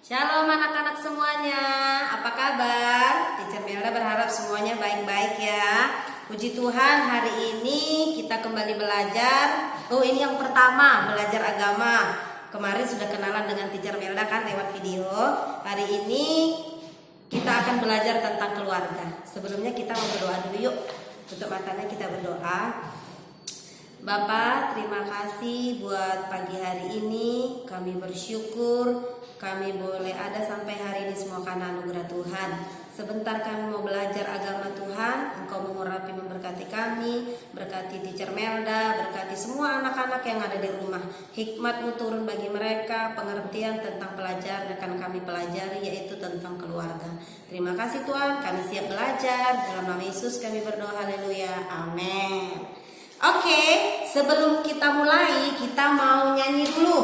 Shalom anak-anak semuanya, apa kabar? Teacher Melda berharap semuanya baik-baik ya. Puji Tuhan, hari ini kita kembali belajar. Ini yang pertama, belajar agama. Kemarin sudah kenalan dengan Teacher Melda kan lewat video. Hari ini kita akan belajar tentang keluarga. Sebelumnya kita mau berdoa dulu yuk. Tutup matanya, kita berdoa. Bapak, terima kasih buat pagi hari ini. Kami bersyukur kami boleh ada sampai hari ini semua karena anugerah Tuhan. Sebentar kami mau belajar agama Tuhan. Engkau mengurapi memberkati kami, berkati Teacher Melda, berkati semua anak-anak yang ada di rumah. Hikmat-Mu turun bagi mereka, pengertian tentang pelajaran yang akan kami pelajari, yaitu tentang keluarga. Terima kasih Tuhan, kami siap belajar. Dalam nama Yesus kami berdoa, haleluya, amin. Oke, sebelum kita mulai, kita mau nyanyi dulu.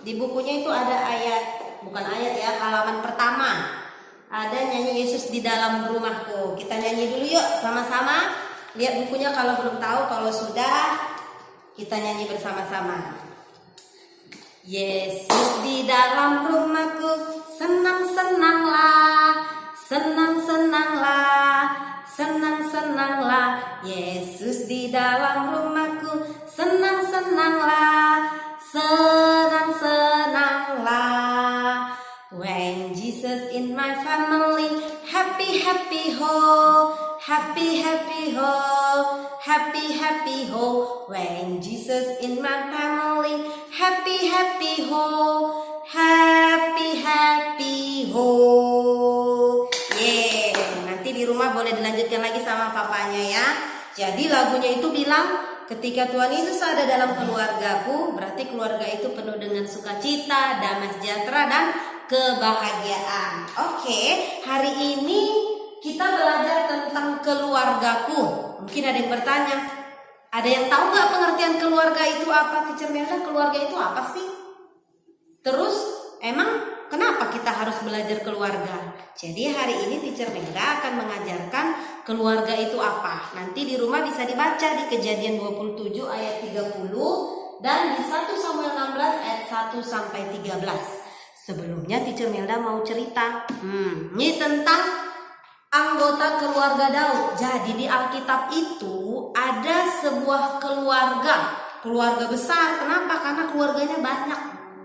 Di bukunya itu ada halaman pertama. Ada nyanyi Yesus di dalam rumahku. Kita nyanyi dulu yuk sama-sama. Lihat bukunya kalau belum tahu, kalau sudah kita nyanyi bersama-sama. Yesus di dalam rumahku, senang-senanglah, senang-senanglah, senang-senanglah. Yesus di dalam rumahku, senang-senanglah, senang-senanglah. When Jesus in my family, happy, happy, ho, happy, happy, ho, happy, happy, ho. When Jesus in my family, happy, happy, ho, happy, happy, ho. Nanti di rumah boleh dilanjutkan lagi sama papanya ya. Jadi lagunya itu bilang, ketika Tuhan Yesus ada dalam keluargaku, berarti keluarga itu penuh dengan sukacita, damai sejahtera, dan kebahagiaan. Oke, hari ini kita belajar tentang keluargaku. Mungkin ada yang bertanya, ada yang tahu nggak pengertian keluarga itu apa? Teacher Melda, keluarga itu apa sih? Terus, emang kenapa kita harus belajar keluarga? Jadi hari ini Teacher Melda akan mengajarkan keluarga itu apa. Nanti di rumah bisa dibaca di Kejadian 27 ayat 30 dan di 1 Samuel 16 ayat 1 sampai 13. Sebelumnya Teacher Melda mau cerita. Ini tentang anggota keluarga Daud. Jadi di Alkitab itu ada sebuah keluarga besar. Kenapa? Karena keluarganya banyak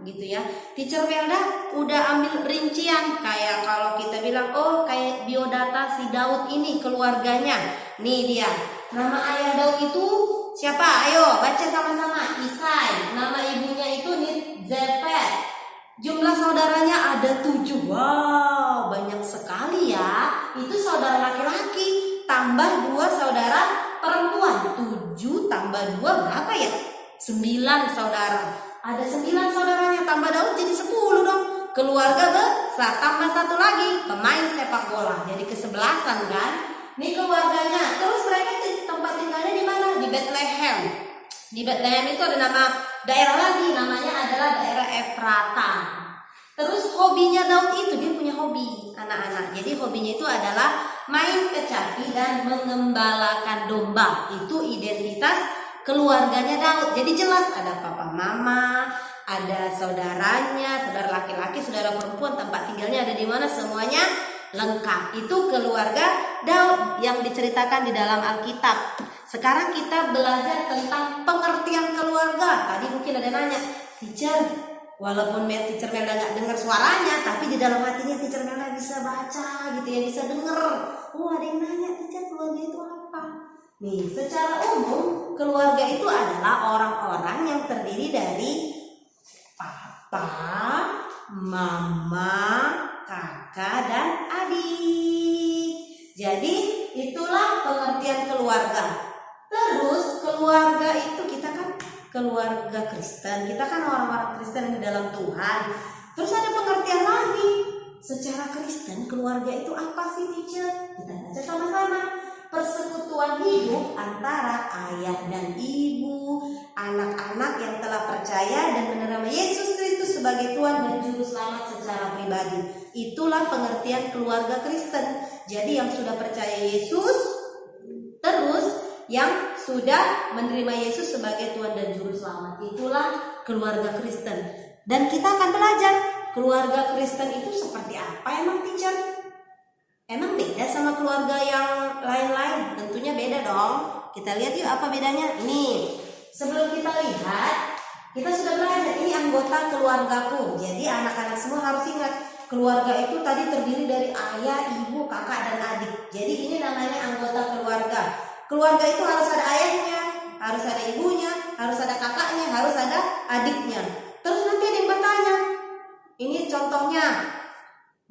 gitu ya. Teacher Melda udah ambil rincian, kayak kalau kita bilang kayak biodata si Daud ini keluarganya. Nih dia. Nama ayah Daud itu siapa? Ayo baca sama-sama. Isai. Nama ibunya itu Zefet. Jumlah saudaranya ada 7. Wow, banyak sekali ya. Itu saudara laki-laki tambah 2 saudara perempuan. 7 tambah 2 berapa ya? 9 saudara. Ada 9 saudaranya, tambah Daud jadi 10 dong. Keluarga besar, tambah 1 lagi pemain sepak bola, jadi ke-11 kan. Ini keluarganya. Terus mereka tempat tinggalnya di mana? Di Bethlehem. Di Bethlehem itu ada nama daerah lagi, namanya adalah daerah Efrata. Terus hobinya Daud itu, dia punya hobi anak-anak. Jadi hobinya itu adalah main kecapi dan mengembalakan domba. Itu identitas keluarganya Daud. Jadi jelas ada papa mama, ada saudaranya, saudara laki-laki, saudara perempuan, tempat tinggalnya ada di mana, semuanya lengkap. Itu keluarga Daud yang diceritakan di dalam Alkitab. Sekarang kita belajar tentang pengertian keluarga. Tadi mungkin ada nanya, teacher, walaupun Teacher Melda nggak dengar suaranya, tapi di dalam hatinya Teacher Melda bisa baca gitu ya, bisa dengar. Ada yang nanya, teacher, keluarga itu apa? Nih, secara umum keluarga itu adalah orang-orang yang terdiri dari papa, mama, kakak, dan adik. Jadi itulah pengertian keluarga. Terus keluarga itu kita kan keluarga Kristen, kita kan orang-orang Kristen di dalam Tuhan. Terus ada pengertian lagi. Secara Kristen keluarga itu apa sih teacher? Kita baca sama-sama. Persekutuan hidup antara ayah dan ibu, anak-anak yang telah percaya dan menerima Yesus Kristus sebagai Tuhan dan Juru Selamat secara pribadi. Itulah pengertian keluarga Kristen. Jadi yang sudah percaya Yesus, terus yang sudah menerima Yesus sebagai Tuhan dan Juru Selamat, itulah keluarga Kristen. Dan kita akan belajar keluarga Kristen itu seperti apa emang teacher? Emang beda sama keluarga yang lain-lain? Tentunya beda dong. Kita lihat yuk apa bedanya. Nih, sebelum kita lihat, kita sudah belajar ini anggota keluargaku. Jadi anak-anak semua harus ingat, keluarga itu tadi terdiri dari ayah, ibu, kakak, dan adik. Jadi ini namanya anggota keluarga. Keluarga itu harus ada ayahnya, harus ada ibunya, harus ada kakaknya, harus ada adiknya. Terus nanti ada yang bertanya, ini contohnya,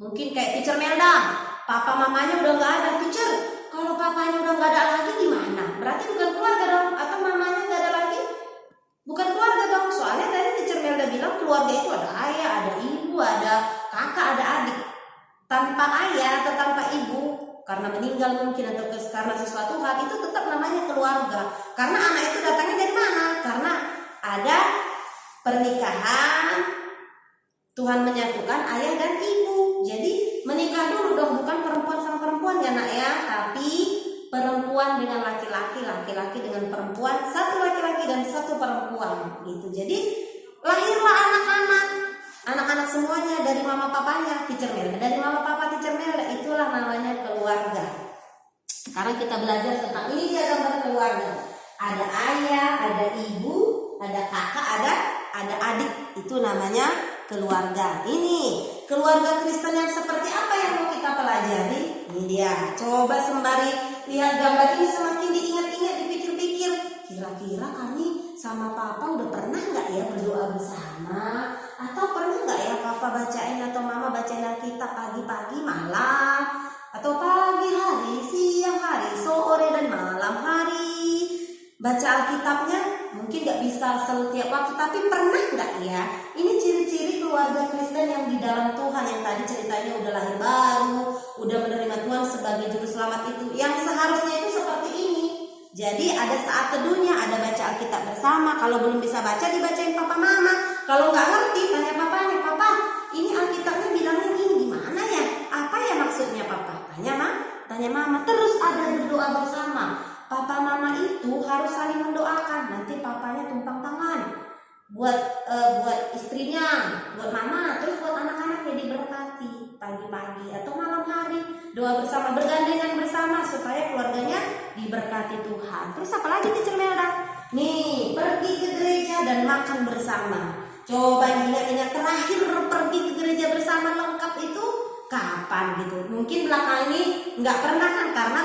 mungkin kayak teacher Melda, papa mamanya udah nggak ada. Teacher, kalau papanya udah nggak ada lagi gimana? Berarti bukan keluarga dong? Atau mamanya nggak ada lagi? Bukan keluarga dong. Soalnya tadi teacher Melda bilang keluarga itu ada ayah, ada ibu, ada kakak, ada adik. Tanpa ayah atau tanpa ibu, karena meninggal mungkin atau karena sesuatu hal, itu tetap namanya keluarga. Karena anak itu datangnya dari mana? Karena ada pernikahan, Tuhan menyatukan ayah dan ibu. Jadi menikah dulu dong, bukan perempuan sama perempuan ya nak ya, tapi perempuan dengan laki-laki, laki-laki dengan perempuan, satu laki-laki dan satu perempuan gitu. Jadi lahirlah anak-anak semuanya dari mama papanya teacher Melda, dari mama papa teacher Melda, itulah namanya keluarga. Sekarang kita belajar tentang ini dia gambar keluarga. Ada ayah, ada ibu, ada kakak, ada adik. Itu namanya keluarga. Ini keluarga Kristen yang seperti apa yang mau kita pelajari? Ini dia. Coba sembari lihat gambar ini semakin diingat-ingat, dipikir-pikir. Kira-kira kami sama papa udah pernah nggak ya berdoa bersama? Atau pernah nggak ya papa bacain atau mama bacain Alkitab pagi-pagi, malam? Atau pagi hari, siang hari, sore dan malam hari? Baca Alkitabnya mungkin nggak bisa setiap waktu, tapi pernah nggak ya? Ini ciri-ciri keluarga Kristen yang di dalam Tuhan, yang tadi ceritanya udah lahir baru, udah menerima Tuhan sebagai juru selamat itu, yang seharusnya itu seperti ini. Jadi ada saat teduhnya, ada baca Alkitab bersama. Kalau belum bisa baca, dibacain papa mama. Kalau nggak ngerti, tanya papanya, papa ini Alkitabnya bilangnya gini, gimana ya? Apa ya maksudnya papa? Tanya mama. Terus ada berdoa bersama. Papa mama itu harus saling mendoakan. Nanti papanya tumpang tangan buat istrinya, buat mama, terus buat anak-anaknya diberkati pagi-pagi atau malam hari. Doa bersama, bergandengan bersama supaya keluarganya diberkati Tuhan. Terus apa lagi teacher Melda? Nih, pergi ke gereja dan makan bersama. Coba ingat-ingat terakhir pergi ke gereja bersama lengkap itu kapan gitu? Mungkin belakang ini nggak pernah kan karena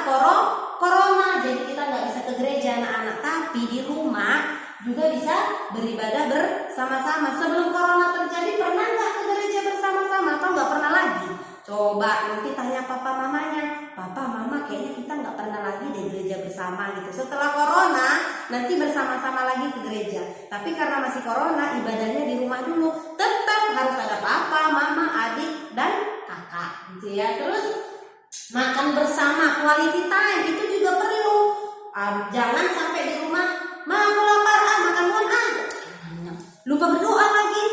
corona, jadi kita nggak bisa ke gereja anak-anak. Tapi di rumah juga bisa beribadah bersama-sama. Sebelum corona terjadi pernah nggak ke gereja bersama-sama? Atau nggak pernah lagi? Coba nanti tanya papa mamanya, papa mama kayaknya kita nggak pernah lagi di gereja bersama gitu. Setelah corona nanti bersama-sama lagi ke gereja. Tapi karena masih corona, ibadahnya di rumah dulu. Tetap harus ada papa, mama, adik dan kakak gitu ya. Terus makan bersama, quality time itu juga perlu. Jangan sampai di rumah, ma aku lapar, makan duluan lupa berdoa lagi.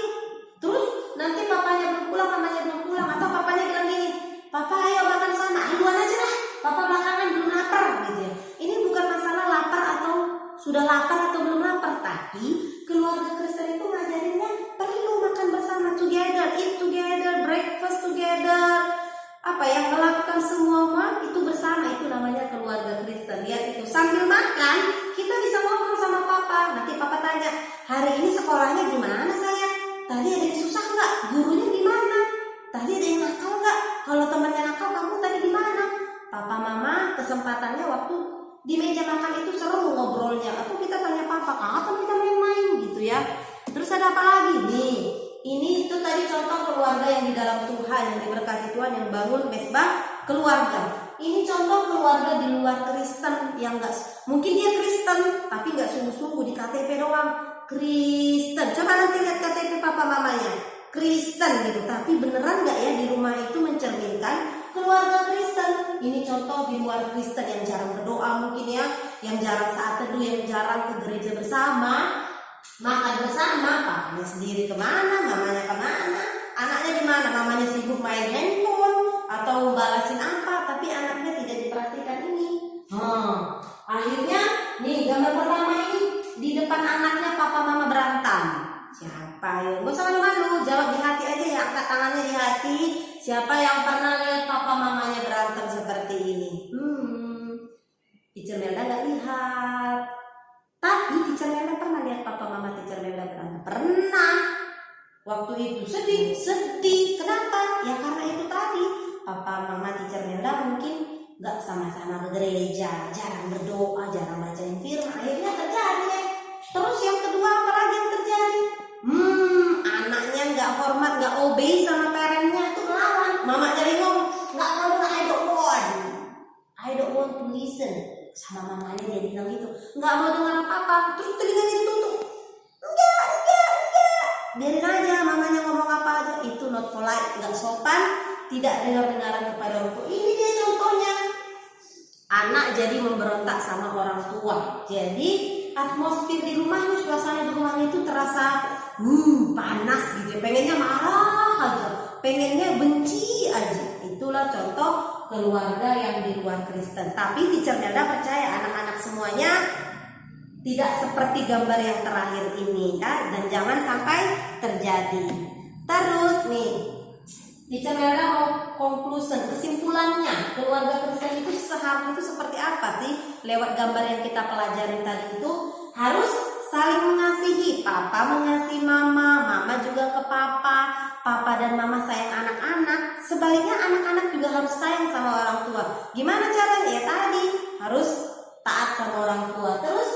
Terus nanti papanya belum pulang, mamanya belum pulang, atau papanya bilang gini, papa ayo makan sana, duluan aja lah, papa belakangan belum lapar gitu ya. Ini bukan masalah lapar atau sudah lapar atau belum lapar, tapi keluarga Kristen itu ngajarinnya perlu makan bersama, together, eat together, breakfast together, melakukan semua itu bersama. Itu namanya keluarga Kristen. Lihat itu, sambil makan kita bisa ngobrol sama papa. Nanti papa tanya, hari ini sekolahnya gimana sayang? Tadi ada yang susah nggak? Gurunya gimana? Tadi ada yang nakal nggak? Kalau temannya nakal, kamu tadi gimana? Papa mama kesempatannya waktu di meja makan itu seru ngobrolnya. Atau kita tanya papa, kapan kita main-main gitu ya. Terus ada apa lagi nih? Ini itu tadi contoh keluarga yang di dalam Tuhan, yang diberkati Tuhan, yang bangun mesbah keluarga. Ini contoh keluarga di luar Kristen yang enggak, mungkin dia Kristen tapi enggak sungguh-sungguh, di KTP doang Kristen. Coba nanti lihat KTP papa mamanya Kristen gitu, tapi beneran enggak ya di rumah itu mencerminkan keluarga Kristen? Ini contoh di luar Kristen yang jarang berdoa mungkin ya, yang jarang saat teduh, yang jarang ke gereja bersama. Makan bersama, papanya sendiri kemana, mamanya kemana, anaknya di mana, mamanya sibuk main handphone atau balasin apa, tapi anaknya tidak diperhatikan ini. Akhirnya nih gambar pertama ini di depan anaknya papa mama berantem. Siapa ya? Gak usah malu-malu, jawab di hati aja ya, angkat tangan hati-hati. Siapa yang pernah lihat papa mamanya berantem seperti ini? Teacher Melda nggak lihat. Tapi Teacher Melda pernah lihat papa mama Teacher Melda berantem. Pernah. Waktu itu sedih. Kenapa? Ya karena itu tadi. Papa mama Teacher Melda mungkin nggak sama-sama ke gereja, jarang berdoa, jarang bacain firman. Akhirnya terjadi deh. Terus yang kedua apa lagi yang terjadi? Anaknya nggak hormat, nggak obey sama parentnya, itu melawan. Mama jadi ngomong, nggak mau dengar, I don't want to listen. Sama mamanya dia bilang gitu, nggak mau dengar apa-apa. Terus telinganya ditutup. Enggak. Biarin aja mamanya ngomong apa aja. Itu not polite, nggak sopan, tidak dengar-dengaran kepada orang tua. Ini dia contohnya. Anak jadi memberontak sama orang tua. Jadi atmosfer di rumahnya, suasana di rumahnya itu terasa panas gitu. Pengennya marah aja, pengennya benci aja. Itulah contoh keluarga yang di luar Kristen. Tapi Teacher Melda percaya anak-anak semuanya tidak seperti gambar yang terakhir ini ya, dan jangan sampai terjadi. Terus nih, Teacher Melda mau conclusion, kesimpulannya keluarga Kristen itu seharusnya itu seperti apa sih? Lewat gambar yang kita pelajarin tadi itu harus saling mengasihi. Papa mengasihi mama, mama juga ke papa dan mama sayang anak-anak. Sebaliknya anak-anak juga harus sayang sama orang tua. Gimana caranya? Ya tadi harus taat sama orang tua. Terus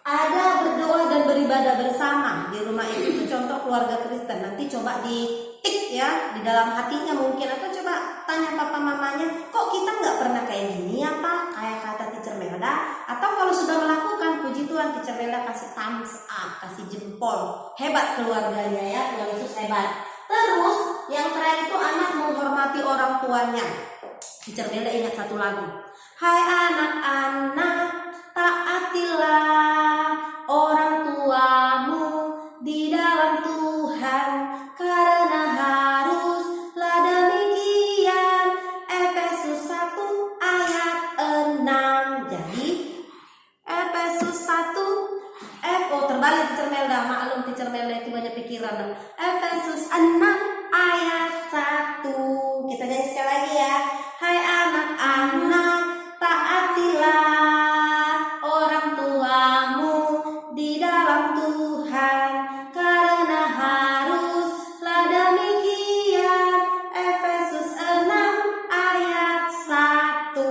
ada berdoa dan beribadah bersama di rumah itu contoh keluarga Kristen. Nanti coba ditik ya di dalam hatinya mungkin, atau coba tanya papa mamanya, kok kita nggak pernah kayak gini ya Pak, kayak kata Teacher Melda. Atau kalau sudah melakukan, puji Tuhan, Teacher Melda kasih thumbs up, kasih jempol, hebat keluarganya ya, Tuhan Yesus hebat. Terus yang terakhir itu anak menghormati orang tuanya. Teacher Melda ingat satu lagu, hai anak-anak, taatilah orang tuamu di dalam Tuhan, karena haruslah demikian. Efesus 1 ayat 6. Jadi Efesus 1 terbalik Teacher Melda, maklum Teacher Melda itu banyak pikiran. Efesus 6 ayat 1. Kita nyanyi sekali lagi ya. Hai anak-anak, taatilah orang tuamu di dalam Tuhan, karena haruslah demikian. Efesus 6 ayat 1.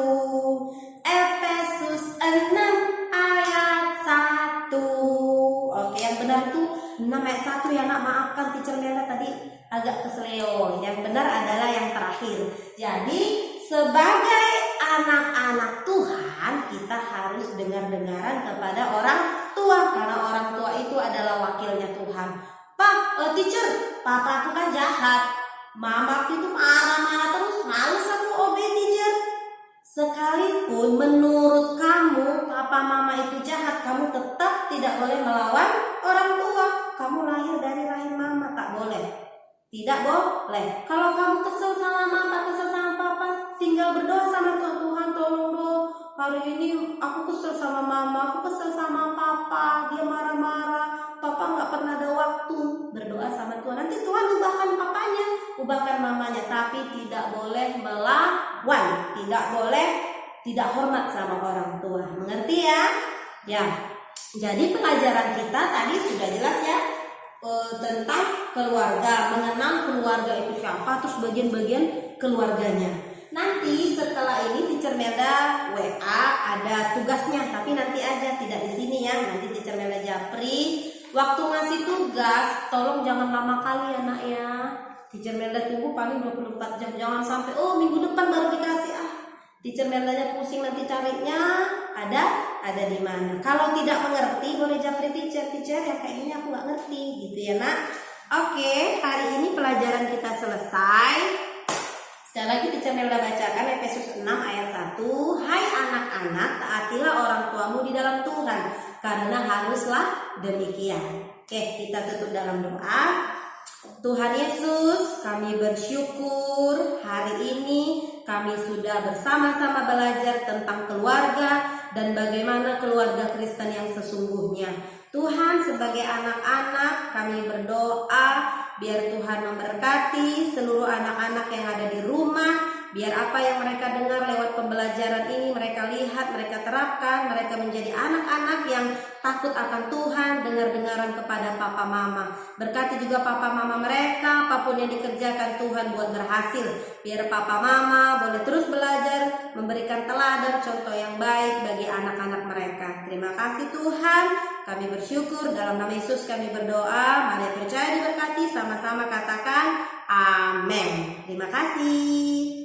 Efesus 6 ayat 1. Oke, yang benar itu 6 ayat 1 ya nak, maafkan Teacher Melda tadi agak keseleo. Yang benar adalah yang terakhir. Jadi sebagai anak-anak Tuhan, kita harus dengar-dengaran kepada orang tua, karena orang tua itu adalah wakilnya Tuhan. Teacher, papa aku kan jahat, mama aku itu marah-marah terus, males aku obey teacher. Sekalipun menurut kamu papa mama itu jahat, kamu tetap tidak boleh melawan orang tua. Kamu lahir dari rahim mama, tak boleh. Tidak boleh. Kalau kamu kesel sama mama, kesel sama papa, tinggal berdoa sama Tuhan. Tuhan tolong dong, hari ini aku kesel sama mama, aku kesel sama papa, dia marah-marah, papa nggak pernah ada waktu. Berdoa sama Tuhan, nanti Tuhan ubahkan papanya, ubahkan mamanya. Tapi tidak boleh melawan, tidak boleh tidak hormat sama orang tua. Mengerti ya? Ya. Jadi pelajaran kita tadi sudah jelas ya, tentang keluarga, mengenal keluarga itu siapa, terus bagian-bagian keluarganya. Nanti setelah ini Teacher Melda WA ada tugasnya, tapi nanti aja, tidak di sini ya. Nanti Teacher Melda japri. Waktu ngasih tugas, tolong jangan lama kali ya nak ya. Teacher Melda tunggu paling 24 jam, jangan sampai minggu depan baru dikasih. Teacher Meldanya pusing nanti carinya ada di mana. Kalau tidak mengerti boleh japri teacher ya, kayaknya aku nggak ngerti gitu ya nak. Oke, hari ini pelajaran kita selesai. Sekali lagi Teacher Melda bacakan Efesus 6 ayat 1. Hai anak-anak, taatilah orang tuamu di dalam Tuhan, karena haruslah demikian. Oke, kita tutup dalam doa. Tuhan Yesus, kami bersyukur hari ini kami sudah bersama-sama belajar tentang keluarga dan bagaimana keluarga Kristen yang sesungguhnya. Tuhan, sebagai anak-anak kami berdoa Biar Tuhan memberkati seluruh anak-anak yang ada di rumah. Biar apa yang mereka dengar lewat pembelajaran ini mereka lihat, mereka terapkan, mereka menjadi anak-anak yang takut akan Tuhan, dengar-dengaran kepada papa mama. Berkati juga papa mama mereka, apapun yang dikerjakan Tuhan buat berhasil. Biar papa mama boleh terus belajar, memberikan teladan contoh yang baik bagi anak-anak mereka. Terima kasih Tuhan, kami bersyukur, dalam nama Yesus kami berdoa. Mari percaya diberkati, sama-sama katakan amin. Terima kasih.